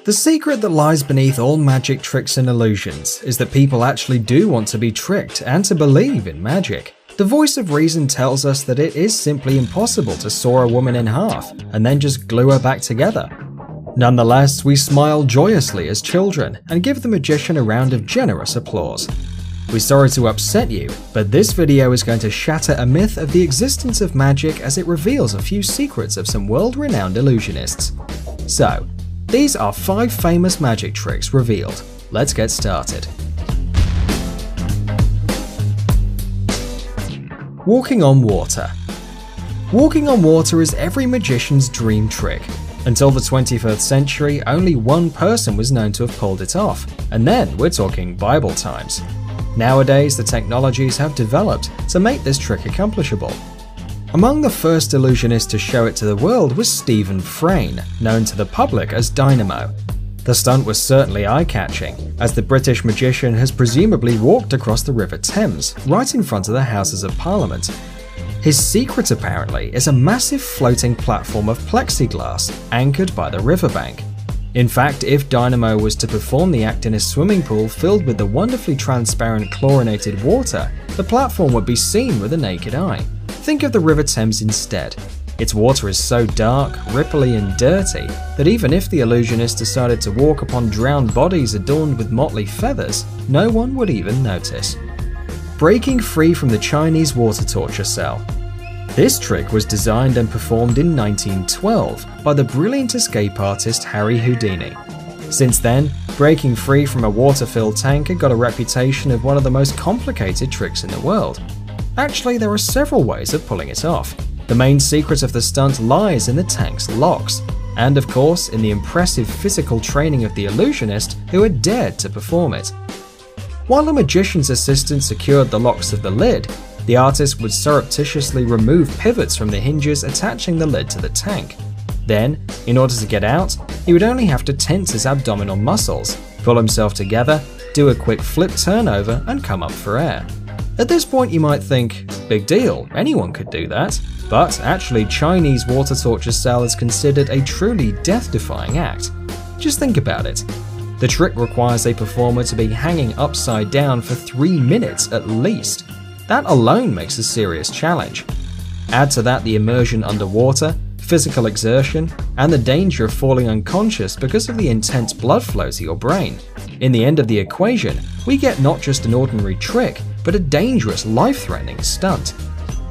The secret that lies beneath all magic tricks and illusions is that people actually do want to be tricked and to believe in magic. The voice of reason tells us that it is simply impossible to saw a woman in half and then just glue her back together. Nonetheless, we smile joyously as children and give the magician a round of generous applause. We're sorry to upset you, but this video is going to shatter a myth of the existence of magic as it reveals a few secrets of some world-renowned illusionists. So, these are 5 famous magic tricks revealed. Let's get started. Walking on water. Walking on water is every magician's dream trick. Until the 21st century, only one person was known to have pulled it off, and then we're talking Bible times. Nowadays, the technologies have developed to make this trick accomplishable. Among the first illusionists to show it to the world was Stephen Frayne, known to the public as Dynamo. The stunt was certainly eye-catching, as the British magician has presumably walked across the River Thames, right in front of the Houses of Parliament. His secret apparently is a massive floating platform of plexiglass anchored by the riverbank. In fact, if Dynamo was to perform the act in a swimming pool filled with the wonderfully transparent chlorinated water, the platform would be seen with the naked eye. Think of the River Thames instead. Its water is so dark, ripply and dirty that even if the illusionist decided to walk upon drowned bodies adorned with motley feathers, no one would even notice. Breaking free from the Chinese water torture cell. This trick was designed and performed in 1912 by the brilliant escape artist Harry Houdini. Since then, breaking free from a water-filled tanker got a reputation of one of the most complicated tricks in the world. Actually, there are several ways of pulling it off. The main secret of the stunt lies in the tank's locks, and of course in the impressive physical training of the illusionist who had dared to perform it. While a magician's assistant secured the locks of the lid, the artist would surreptitiously remove pivots from the hinges attaching the lid to the tank. Then, in order to get out, he would only have to tense his abdominal muscles, pull himself together, do a quick flip turnover, and come up for air. At this point you might think, big deal, anyone could do that. But actually, Chinese water torture cell is considered a truly death-defying act. Just think about it. The trick requires a performer to be hanging upside down for 3 minutes at least. That alone makes a serious challenge. Add to that the immersion underwater, physical exertion, and the danger of falling unconscious because of the intense blood flow to your brain. In the end of the equation, we get not just an ordinary trick, but a dangerous, life-threatening stunt.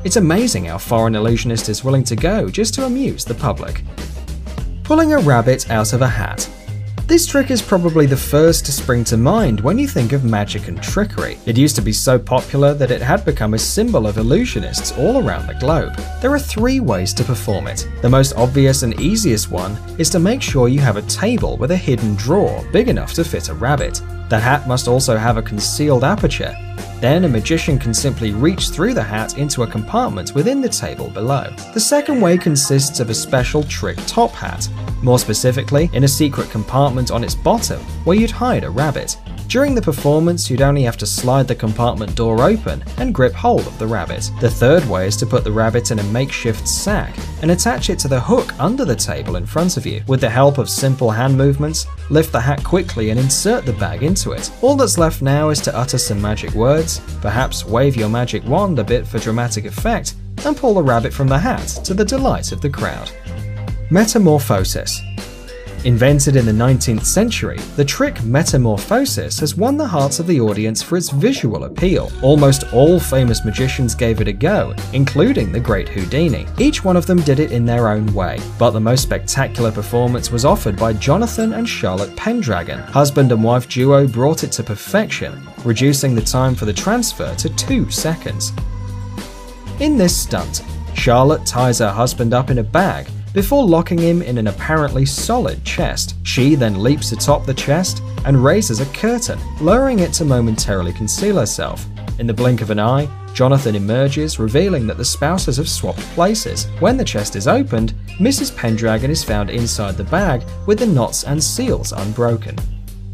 It's amazing how far an illusionist is willing to go just to amuse the public. Pulling a rabbit out of a hat. This trick is probably the first to spring to mind when you think of magic and trickery. It used to be so popular that it had become a symbol of illusionists all around the globe. There are 3 ways to perform it. The most obvious and easiest one is to make sure you have a table with a hidden drawer big enough to fit a rabbit. The hat must also have a concealed aperture. Then a magician can simply reach through the hat into a compartment within the table below. The second way consists of a special trick top hat, more specifically in a secret compartment on its bottom where you'd hide a rabbit. During the performance, you'd only have to slide the compartment door open and grip hold of the rabbit. The third way is to put the rabbit in a makeshift sack and attach it to the hook under the table in front of you. With the help of simple hand movements, lift the hat quickly and insert the bag into it. All that's left now is to utter some magic words, perhaps wave your magic wand a bit for dramatic effect, and pull the rabbit from the hat to the delight of the crowd. Metamorphosis. Invented in the 19th century, the trick metamorphosis has won the hearts of the audience for its visual appeal. Almost all famous magicians gave it a go, including the great Houdini. Each one of them did it in their own way, but the most spectacular performance was offered by Jonathan and Charlotte Pendragon. Husband and wife duo brought it to perfection, reducing the time for the transfer to 2 seconds. In this stunt, Charlotte ties her husband up in a bag before locking him in an apparently solid chest. She then leaps atop the chest and raises a curtain, lowering it to momentarily conceal herself. In the blink of an eye, Jonathan emerges, revealing that the spouses have swapped places. When the chest is opened, Mrs. Pendragon is found inside the bag with the knots and seals unbroken.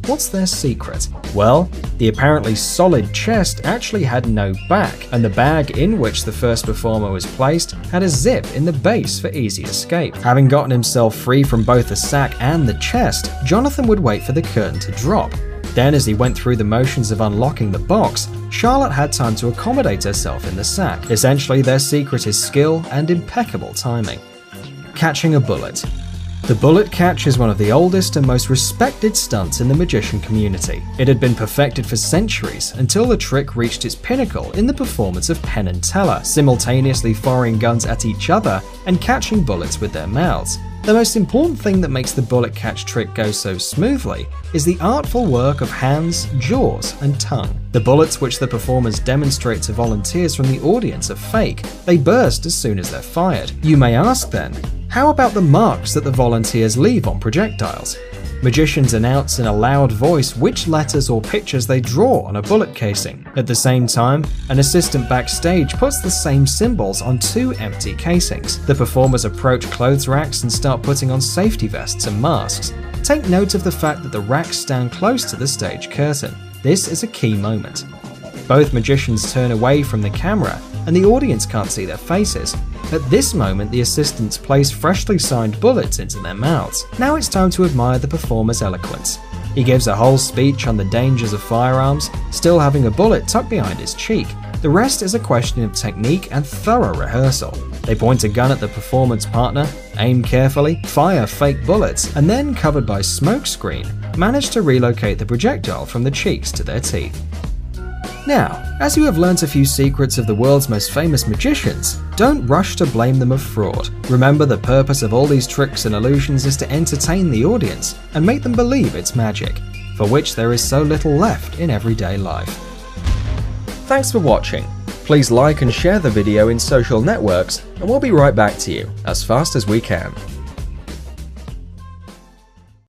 what's their secret? Well, the apparently solid chest actually had no back, and the bag in which the first performer was placed had a zip in the base for easy escape. Having gotten himself free from both the sack and the chest, Jonathan would wait for the curtain to drop. Then, as he went through the motions of unlocking the box, Charlotte had time to accommodate herself in the sack. Essentially, their secret is skill and impeccable timing. Catching a bullet. The bullet catch is one of the oldest and most respected stunts in the magician community. It had been perfected for centuries until the trick reached its pinnacle in the performance of Penn and Teller, simultaneously firing guns at each other and catching bullets with their mouths. The most important thing that makes the bullet catch trick go so smoothly is the artful work of hands, jaws, and tongue. The bullets which the performers demonstrate to volunteers from the audience are fake. They burst as soon as they're fired. You may ask then, how about the marks that the volunteers leave on projectiles? Magicians announce in a loud voice which letters or pictures they draw on a bullet casing. At the same time, an assistant backstage puts the same symbols on 2 empty casings. The performers approach clothes racks and start putting on safety vests and masks. Take note of the fact that the racks stand close to the stage curtain. This is a key moment. Both magicians turn away from the camera and the audience can't see their faces. At this moment, the assistants place freshly signed bullets into their mouths. Now it's time to admire the performer's eloquence. He gives a whole speech on the dangers of firearms, still having a bullet tucked behind his cheek. The rest is a question of technique and thorough rehearsal. They point a gun at the performance partner, aim carefully, fire fake bullets, and then, covered by smokescreen, manage to relocate the projectile from the cheeks to their teeth. Now, as you have learnt a few secrets of the world's most famous magicians, don't rush to blame them of fraud. Remember, the purpose of all these tricks and illusions is to entertain the audience and make them believe it's magic, for which there is so little left in everyday life. Thanks for watching. Please like and share the video in social networks, and we'll be right back to you as fast as we can.